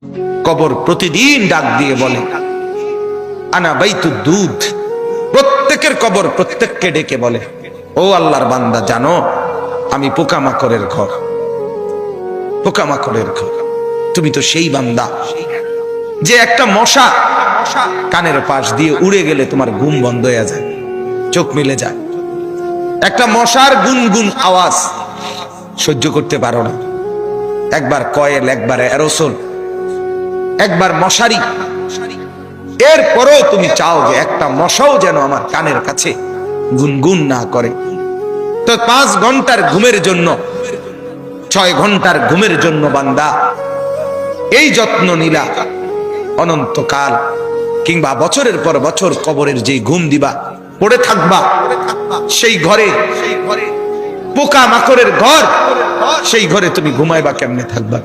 কবর প্রতিদিন ডাক দিয়ে বলে আনা বাইতুদ দুধ। প্রত্যেকের কবর প্রত্যেককে ডেকে বলে, ও আল্লাহর বান্দা, জানো আমি পোকামাকড়ের ঘর, পোকামাকড়ের ঘর। তুমি তো সেই বান্দা যে একটা মশা কানের পাশ দিয়ে উড়ে গেলে তোমার ঘুম বন্ধ হয়ে যায়, চোখ মিলে যায়। একটা মশার গুনগুন আওয়াজ সহ্য করতে পারো না। একবার কয়েল, একবার অ্যারোসোল, একবার মশারি, এরপরও তুমি চাও যে একটা মশাও যেন আমার কানের কাছে গুনগুন না করে। তো 5 ঘন্টার ঘুমের জন্য, 6 ঘন্টার ঘুমের জন্য বান্দা এই যত্ন নিলা, অনন্তকাল কিংবা বছরের পর বছর কবরের যে ঘুম দিবা, পড়ে থাকবা সেই ঘরে, পোকা মাকড়ের ঘর, সেই ঘরে তুমি ঘুমাইবা কেমনে, থাকবা?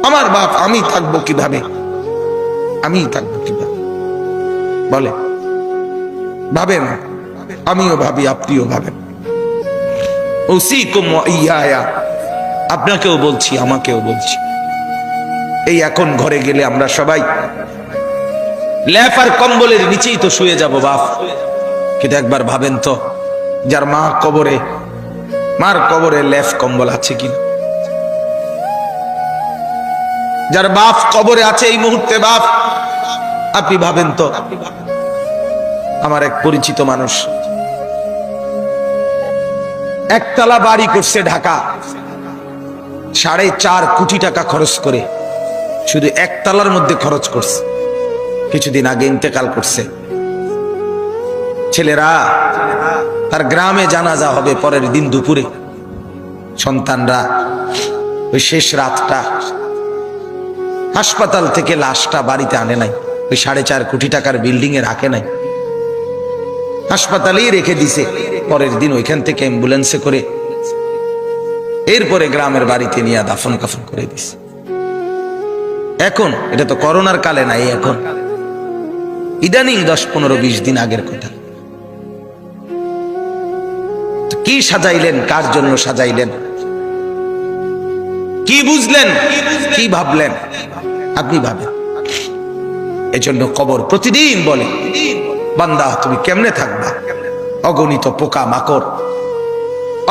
আমার বাপ, আমি থাকবো কিভাবে? আমি থাকবো কিভাবে বলে? ভাবেন, আমিও ভাবি, আপনিও ভাবেন। উসিকুম ওয়া ইয়া, আপনাকেও বলছি, আমাকেও বলছি। এই এখন ঘরে গেলে আমরা সবাই ল্যাপ আর কম্বলের নিচেই তো শুয়ে যাব বাপ। কিন্তু একবার ভাবেন তো, যার মা কবরে, মার কবরে ল্যাপ কম্বল আছে কিনা? যার বাপ কবরে আছে এই মুহূর্তে, বাপ আপনি ভাবেন তো। আমার এক পরিচিত মানুষ একতলা বাড়ি করছে ঢাকা, 4.5 কোটি টাকা খরচ করে, শুধু একতলার মধ্যে খরচ করছে। কিছুদিন আগে ইন্তেকাল করছে। ছেলেরা, তার গ্রামে জানাজা হবে পরের দিন দুপুরে। সন্তানরা ওই শেষ রাতটা হাসপাতাল থেকে লাশটা বাড়িতে আনে নাই, ওই 4.5 কোটি টাকার বিল্ডিং এ রাখে নাই, হাসপাতালেই রেখে দিছে। পরের দিন ওইখান থেকে অ্যাম্বুলেন্সে করে এরপরে গ্রামের বাড়িতে নিয়ে দাফন কাফন করে দিছে। এখন এটা তো করোনার কালে নাই, এখন ইদানিং 10, 15, 20 দিন আগের কথা। কি সাজাইলেন, কার জন্য সাজাইলেন, কি বুঝলেন, কি ভাবলেন? আপনি ভাবেন। এজন্য কবর প্রতিদিন বলে, বান্দা তুমি কেমনে থাকবা? অগণিত পোকা মাকড়,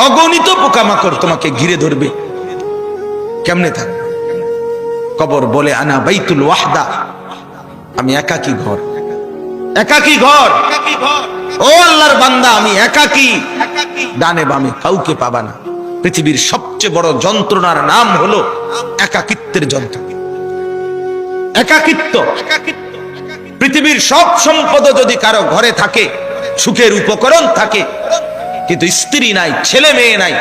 অগণিত পোকা মাকড় তোমাকে ঘিরে ধরবে, কেমনে থাকবে? কবর বলে আনা বাইতুল ওয়াহদা, আমি একাকী ঘর, একাকী ঘর। ও আল্লাহর বান্দা, আমি একাকী, ডানে বামে কাউকে পাবা না। পৃথিবীর সবচেয়ে বড় যন্ত্রণার নাম হলো একাকিত্বের যন্ত্রণা, একাকিত্ব। পৃথিবীর সব সম্পদ যদি কারো ঘরে থাকে, সুখের উপকরণ থাকে, কিন্তু স্ত্রী নাই, ছেলে মেয়ে নাই,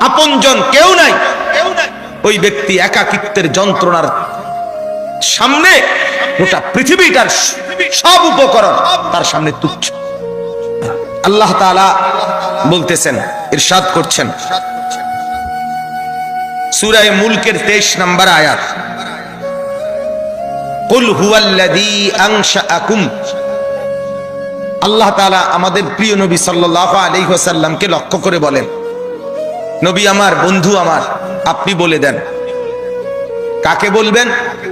আপনজন কেউ নাই, ওই ব্যক্তি একাকিত্বের যন্ত্রণার সামনে গোটা পৃথিবীটার সব উপকরণ তার সামনে তুচ্ছ। আল্লাহ তাআলা বলতেছেন, ইরশাদ করছেন সূরা মুলকের 23 নম্বর আয়াত, কুল হুয়াল্লাযী আনশাআকুম। আল্লাহ তাআলা আমাদের প্রিয় নবী সাল্লাল্লাহু আলাইহি ওয়াসাল্লামকে লক্ষ্য করে বলেন, নবী আমার, বন্ধু আমার, আপনি বলে দেন। কাকে বলবেন?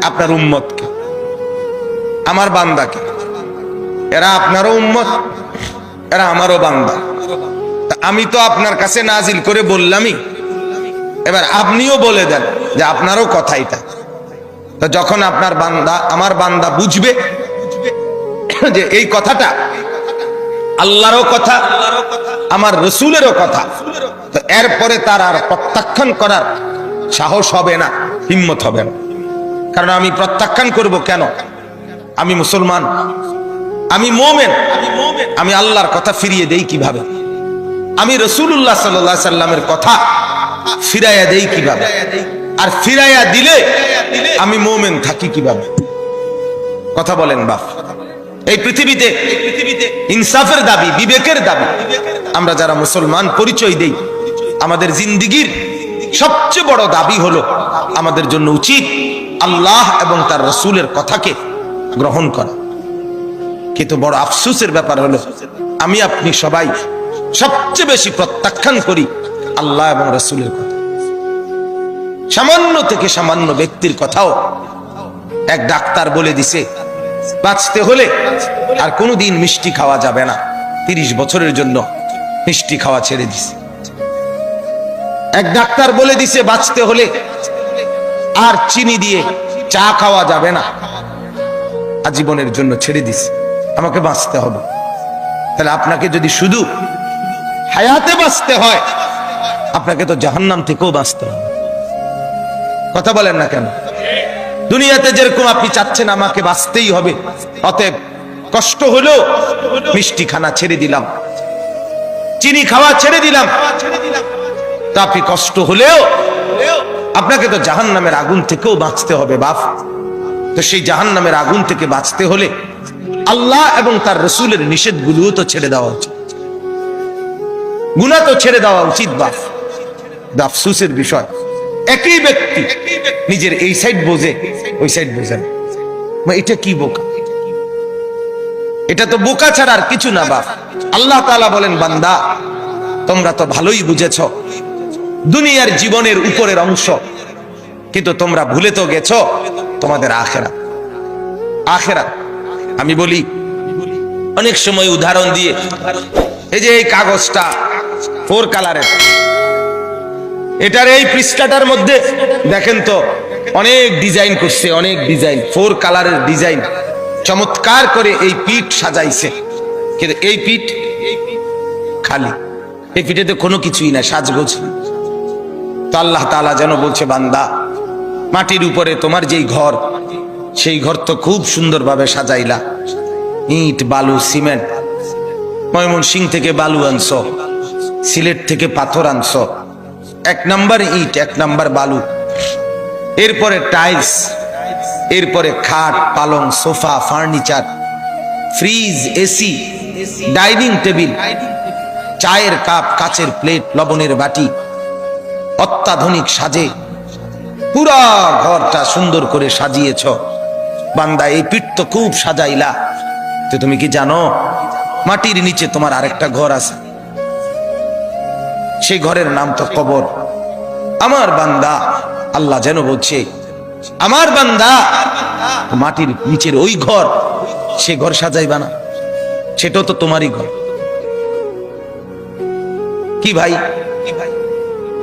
আপনার উম্মতকে, আমার বান্দাকে। এরা আপনারও উম্মত, এরা আমারও বান্দা। আমি তো আপনার কাছে নাজিল করে বললামই, এবার আপনিও বলে দেন যে আপনারও কথা এটা। তো যখন আপনার বান্দা, আমার বান্দা বুঝবে যে এই কথাটা আল্লাহরও কথা, আমার রসুলেরও কথা, তো এরপরে তার আর প্রত্যাখ্যান করার সাহস হবে না, হিম্মত হবে না। কারণ আমি প্রত্যাখ্যান করব কেন? আমি মুসলমান, আমি মুমিন, আমি আল্লাহর কথা ফিরিয়ে দেই কিভাবে? আমি রাসূলুল্লাহ সাল্লাল্লাহু আলাইহি সাল্লামের কথা ফিরাইয়া দেই কিভাবে? আর ফিরাইয়া দিলে আমি মুমিন থাকি কিভাবে? কথা বলেন বাপ। এই পৃথিবীতে ইনসাফের দাবি, বিবেকের দাবি, আমরা যারা মুসলমান পরিচয় দেই, আমাদের জিন্দেগীর সবচেয়ে বড় দাবি হলো আমাদের জন্য উচিত আল্লাহ এবং তার রাসূলের কথাকে গ্রহণ করা। কিন্তু বড় আফসোসের ব্যাপার হলো আমি আপনি সবাই সবচেয়ে বেশি প্রত্যাখ্যান করি আল্লাহ এবং রাসূলের কথা। সামান্য থেকে সামান্য ব্যক্তির কথাও এক ডাক্তার বলে দিছে বাঁচতে হলে আর কোনোদিন মিষ্টি খাওয়া যাবে না, 30 বছরের জন্য মিষ্টি খাওয়া ছেড়ে দিছে। এক ডাক্তার বলে দিছে বাঁচতে হলে আর চিনি দিয়ে চা খাওয়া যাবে না, আজীবনের জন্য ছেড়ে দিছে। আমাকে বাঁচতে হবে। তাহলে আপনাকে যদি শুধু হায়াতে বাঁচতে হয়, আপনাকে তো জাহান্নাম থেকেও বাঁচতে হবে। কথা বলেন না কেন? দুনিয়াতে যেরকম আপনি চাচ্ছেন আমাকে বাঁচতেই হবে, অতএব কষ্ট হলেও মিষ্টি খানা ছেড়ে দিলাম, চিনি খাওয়া ছেড়ে দিলাম, তা আপনি কষ্ট হলেও আপনাকে তো জাহান্নামের আগুন থেকেও বাঁচতে হবে বাপ। তো সেই জাহান্নামের আগুন থেকে বাঁচতে হলে আল্লাহ এবং তার রসুলের নিষেধগুলোও তো ছেড়ে দেওয়া উচিত, গুনাহ তো ছেড়ে দেওয়া উচিত বাপ। আফসোসের বিষয়, একই ব্যক্তি নিজের এই সাইড বোঝে, ওই সাইড বোঝে না। এটা কি বোকা? এটা তো বোকা ছাড়া আর কিছু না বাপ। আল্লাহ তাআলা বলেন, বান্দা তোমরা তো ভালোই বুঝেছ দুনিয়ার জীবনের উপরের অংশ, কিন্তু তোমরা ভুলে তো গেছো তোমাদের আখিরাত। আখিরাত আমি বলি অনেক সময় উদাহরণ দিয়ে, এই যে এই কাগজটা 4 কালারের, এটার এই পৃষ্ঠাটার মধ্যে দেখেন তো অনেক ডিজাইন করছে, অনেক ডিজাইন, 4 কালারের ডিজাইন, চমৎকার করে এই পিঠ সাজাইছে। কিন্তু এই পিঠ খালি, এই পিঠেতে কোনো কিছুই না, সাজগোজ। তো আল্লাহ তাআলা যেন বলছে, বান্দা মাটির উপরে তোমার যেই ঘর, সেই ঘর তো খুব সুন্দরভাবে সাজাইলা, ইট বালু সিমেন্ট, ময়মনসিংহ থেকে বালু আনছো, সিলেট থেকে পাথর আনছো, 1 নাম্বার ইট 1 নাম্বার বালু, এরপরে টাইলস, এরপরে খাট পালং sofa furniture, fridge AC, dining table, চায়ের কাপ, কাচের প্লেট, লবণের বাটি, অত্যাধুনিক সাজে পুরা ঘরটা সুন্দর করে সাজিয়েছ। বান্দা এই পিঠ তো খুব সাজাইলা, তো তুমি কি জানো মাটির নিচে তোমার আরেকটা ঘর আছে? সেই ঘরের নাম তো কবর। আমার বান্দা, আল্লাহ যেন বলছে, আমার বান্দা মাটির নিচের ওই ঘর, সে ঘর সাজাইবা না? সেটাও তো তোমারই ঘর। কি ভাই,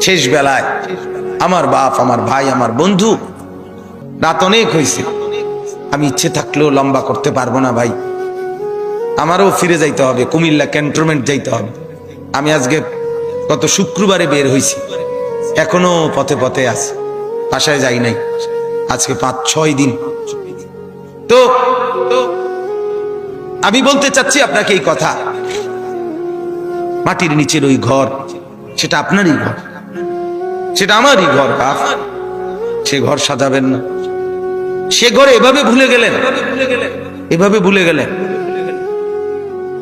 শেষ বেলায় আমার বাপ, আমার ভাই, আমার বন্ধু, রাত অনেক হয়েছে, আমি ইচ্ছে থাকলেও লম্বা করতে পারবো না ভাই। আমারও ফিরে যাইতে হবে, কুমিল্লা ক্যান্টনমেন্ট যাইতে হবে। আমি আজকে গত শুক্রবারে বের হয়েছি, এখনো পথে পথে আছি, বাসায় যাই নাই আজকে 5-6 দিন। তো আমি বলতে চাচ্ছি আপনাকে এই কথা, মাটির নিচের ওই ঘর, সেটা আপনারই ঘর, সেটা আমারই ঘর বাপ। সে ঘর সাজাবেন না। সে ঘরে এভাবে ভুলে গেলেন, এভাবে ভুলে গেলেন।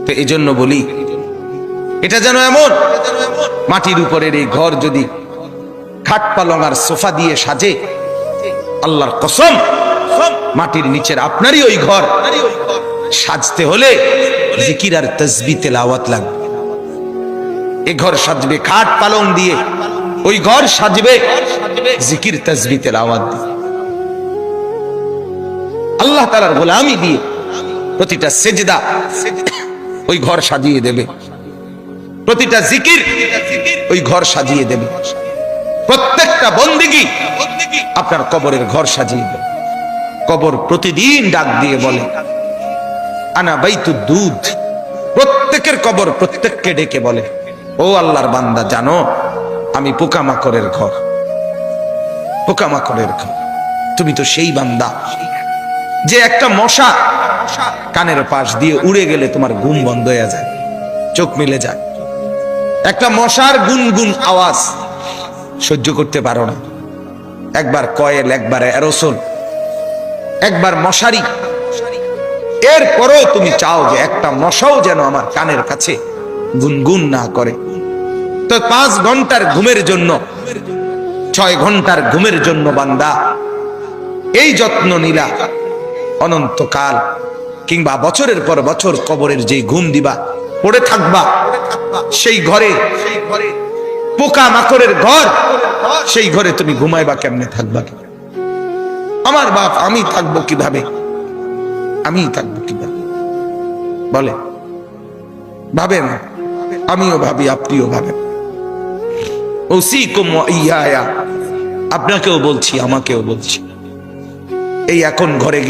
তো এই জন্য বলি, এটা যেন এমন মাটির উপরের এই ঘর যদি খাট পালং আর সোফা দিয়ে সাজে, আল্লাহর কসম মাটির নিচের আপনারই ওই ঘর সাজতে হলে জিকির আর তাসবিহ তেলাওয়াত লাগবে। এই ঘর সাজবে খাট পালং দিয়ে, ওই ঘর সাজবে জিকির তাসবিহ তেলাওয়াত দিয়ে, আল্লাহ তাআলার গোলামি দিয়ে। প্রতিটা সেজদা ওই ঘর সাজিয়ে দেবে, প্রতিটা জিকির ওই ঘর সাজিয়ে দেবে, প্রত্যেকটা বন্দেগী আপনার কবরের ঘর সাজিয়ে দেবে। কবর প্রতিদিন ডাক দিয়ে বলে, আনা বাইতুদ দুধ। প্রত্যেকের কবর প্রত্যেককে ডেকে বলে, ও আল্লাহর বান্দা, জানো আমি পোকামাকড়ের ঘর, পোকামাকড়ের ঘর। তুমি তো সেই বান্দা যে একটা মশা কানের পাশ দিয়ে উড়ে গেলে তোমার ঘুম বন্ধ হয়ে যায়, চোখ মিলে যায়। একটা মশার গুনগুন আওয়াজ সহ্য করতে পারো না, একবার কয়েল, একবার অ্যারোসোল, একবার মশারি, এরপরও তুমি চাও যে একটা মশাও যেন আমার কানের কাছে গুনগুন না করে। তো 5 ঘন্টার ঘুমের জন্য, 6 ঘন্টার ঘুমের জন্য বান্দা এই যত্ন নিলা, অনন্তকাল কিংবা বছরের পর বছর কবরের যে ঘুম দিবা, পড়ে থাকবা সেই ঘরে পোকা মাকড়ের ঘর, সেই ঘরে তুমি ঘুমাইবা কেমনে, থাকবা কি? আমার বাপ, আমি থাকবো কিভাবে? আমি থাকবো কিভাবে বলে? ভাবেন, আমিও ভাবি, আপনিও ভাবেন। ওসিকুম ওয়া ইয়া, আপনাকেও বলছি, আমাকেও বলছি। এই এখন ঘরে